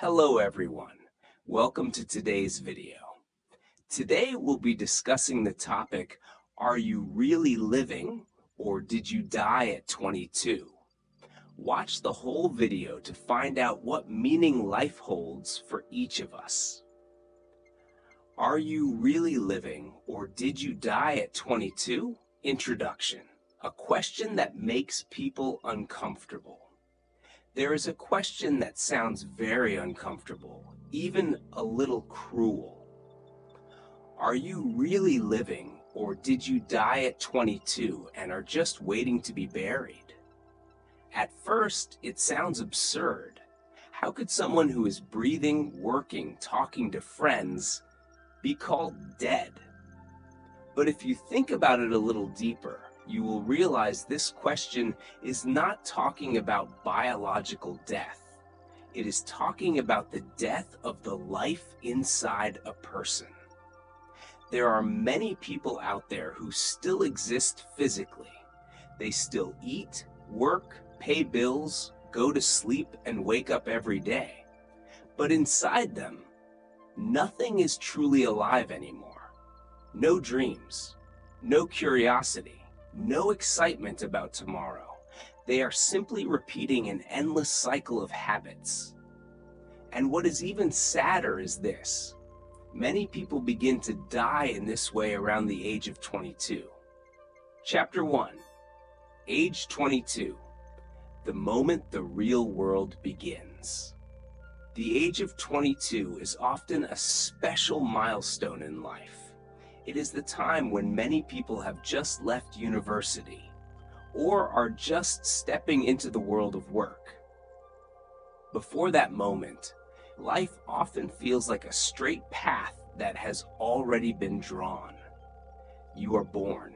Hello everyone, welcome to today's video. Today we'll be discussing the topic, are you really living or did you die at 22? Watch the whole video to find out what meaning life holds for each of us. Are you really living or did you die at 22? Introduction, a question that makes people uncomfortable. There is a question that sounds very uncomfortable, even a little cruel. Are you really living, or did you die at 22 and are just waiting to be buried? At first, it sounds absurd. How could someone who is breathing, working, talking to friends be called dead? But if you think about it a little deeper, you will realize this question is not talking about biological death. It is talking about the death of the life inside a person. There are many people out there who still exist physically. They still eat, work, pay bills, go to sleep, and wake up every day. But inside them, nothing is truly alive anymore. No dreams, no curiosity, no excitement about tomorrow. They are simply repeating an endless cycle of habits. And what is even sadder is this. Many people begin to die in this way around the age of 22. Chapter 1. Age 22. The moment the real world begins. The age of 22 is often a special milestone in life. It is the time when many people have just left university or are just stepping into the world of work. Before that moment, life often feels like a straight path that has already been drawn. You are born.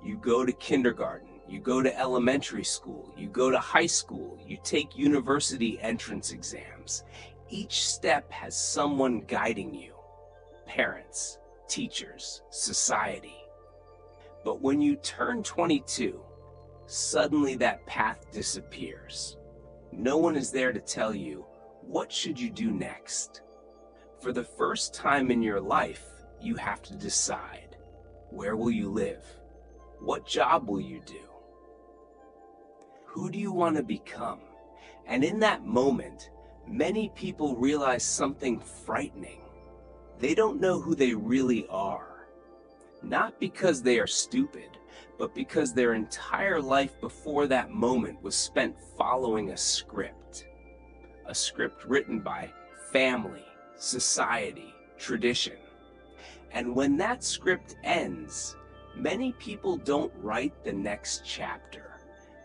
You go to kindergarten. You go to elementary school. You go to high school. You take university entrance exams. Each step has someone guiding you. Parents, teachers, society. But when you turn 22, suddenly that path disappears. No one is there to tell you, what should you do next? For the first time in your life, you have to decide, where will you live? What job will you do? Who do you want to become? And in that moment, many people realize something frightening. They don't know who they really are. Not because they are stupid, but because their entire life before that moment was spent following a script. A script written by family, society, tradition. And when that script ends, many people don't write the next chapter.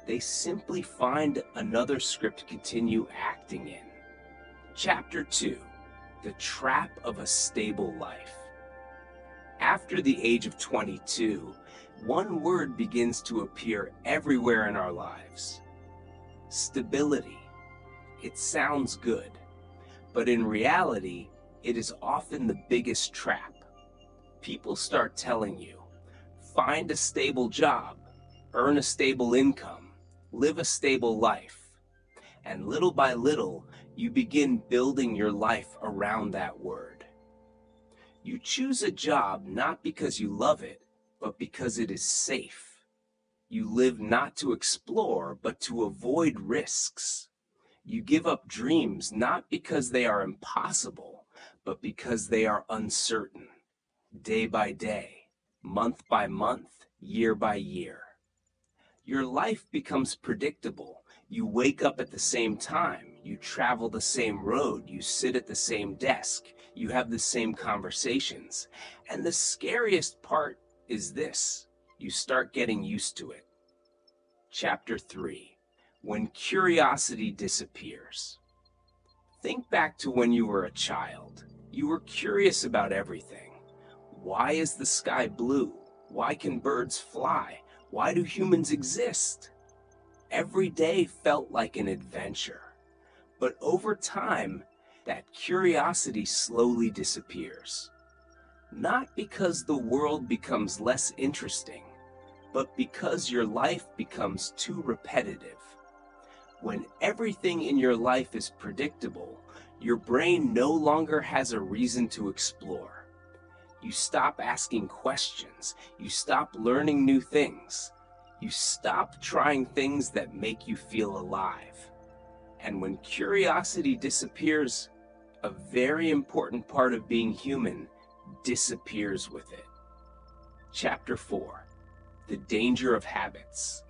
They simply find another script to continue acting in. Chapter 2. The trap of a stable life. After the age of 22, one word begins to appear everywhere in our lives. Stability. It sounds good, but in reality, it is often the biggest trap. People start telling you, find a stable job, earn a stable income, live a stable life. And little by little, you begin building your life around that word. You choose a job not because you love it, but because it is safe. You live not to explore, but to avoid risks. You give up dreams not because they are impossible, but because they are uncertain. Day by day, month by month, year by year. Your life becomes predictable. You wake up at the same time, you travel the same road, you sit at the same desk, you have the same conversations. And the scariest part is this, you start getting used to it. Chapter 3. When curiosity disappears. Think back to when you were a child. You were curious about everything. Why is the sky blue? Why can birds fly? Why do humans exist? Every day felt like an adventure. But over time, that curiosity slowly disappears. Not because the world becomes less interesting, but because your life becomes too repetitive. When everything in your life is predictable, Your brain no longer has a reason to explore. You stop asking questions. You stop learning new things. You stop trying things that make you feel alive. And when curiosity disappears, a very important part of being human disappears with it. Chapter 4. The Danger of Habits.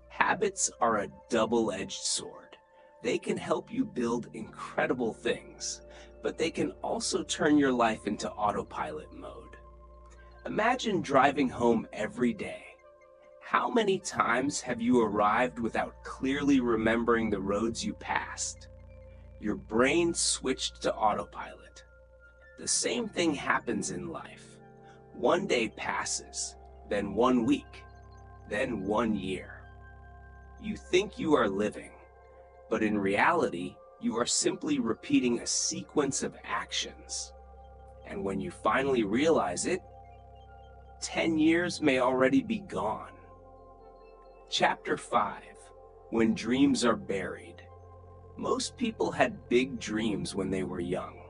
Habits are a double-edged sword. They can help you build incredible things, but they can also turn your life into autopilot mode. Imagine driving home every day. How many times have you arrived without clearly remembering the roads you passed? Your brain switched to autopilot. The same thing happens in life. One day passes, then 1 week, then 1 year. You think you are living, but in reality, you are simply repeating a sequence of actions. And when you finally realize it, 10 years may already be gone. Chapter 5. When Dreams Are Buried. Most people had big dreams when they were young.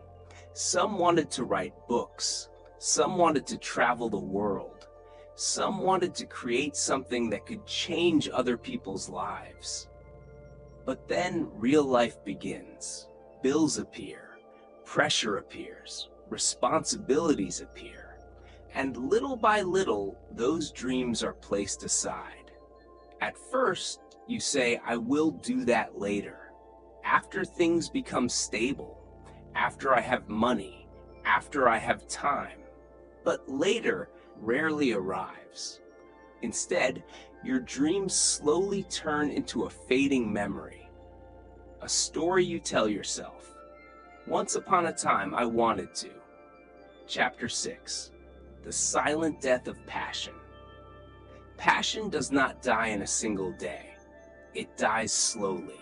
Some wanted to write books. Some wanted to travel the world. Some wanted to create something that could change other people's lives. But then real life begins. Bills appear. Pressure appears. Responsibilities appear. And little by little, those dreams are placed aside. At first, you say, I will do that later. After things become stable, after I have money, after I have time. But later rarely arrives. Instead, your dreams slowly turn into a fading memory. A story you tell yourself. Once upon a time, I wanted to. Chapter 6. The Silent Death of Passion. Passion does not die in a single day. It dies slowly,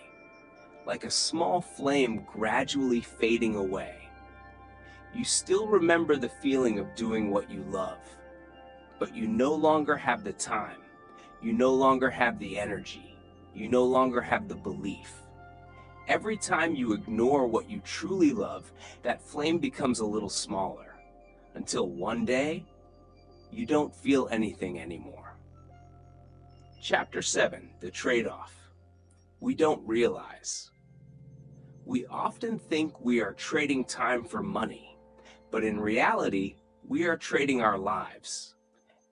like a small flame gradually fading away. You still remember the feeling of doing what you love, but you no longer have the time. You no longer have the energy. You no longer have the belief. Every time you ignore what you truly love, that flame becomes a little smaller, until one day, you don't feel anything anymore. Chapter 7. The Trade-Off. We don't realize. We often think we are trading time for money, but in reality, we are trading our lives.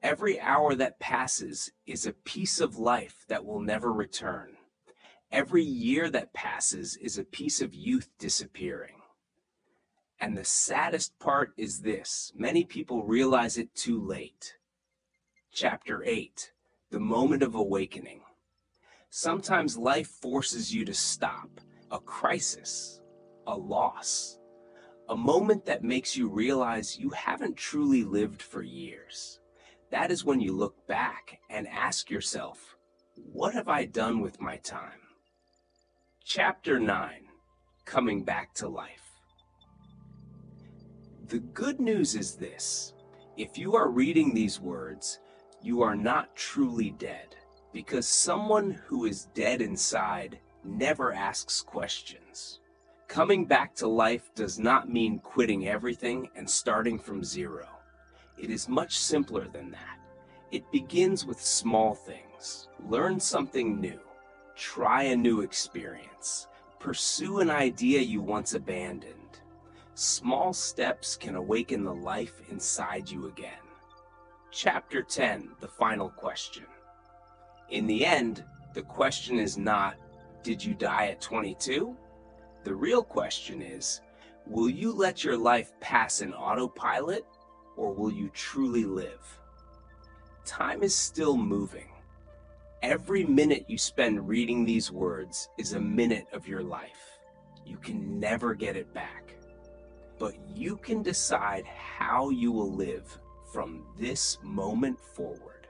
Every hour that passes is a piece of life that will never return. Every year that passes is a piece of youth disappearing. And the saddest part is this: many people realize it too late. Chapter 8. The Moment of Awakening. Sometimes life forces you to stop. A crisis, a loss, a moment that makes you realize you haven't truly lived for years. That is when you look back and ask yourself, what have I done with my time? Chapter 9. Coming Back to Life. The good news is this: if you are reading these words, you are not truly dead, because someone who is dead inside never asks questions. Coming back to life does not mean quitting everything and starting from zero. It is much simpler than that. It begins with small things. Learn something new. Try a new experience. Pursue an idea you once abandoned. Small steps can awaken the life inside you again. Chapter 10. The Final Question. In the end, the question is not, did you die at 22? The real question is, will you let your life pass in autopilot, or will you truly live? Time is still moving. Every minute you spend reading these words is a minute of your life. You can never get it back. But you can decide how you will live from this moment forward.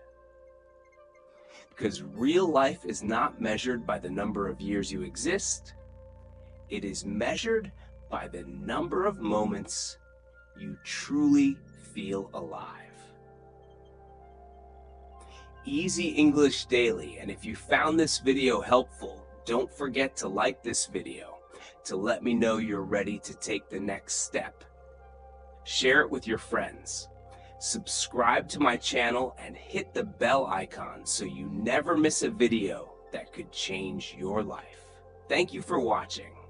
Because real life is not measured by the number of years you exist. It is measured by the number of moments you truly feel alive. Easy English Daily, and if you found this video helpful, don't forget to like this video. to let me know you're ready to take the next step. Share it with your friends. Subscribe to my channel and hit the bell icon so you never miss a video that could change your life. Thank you for watching.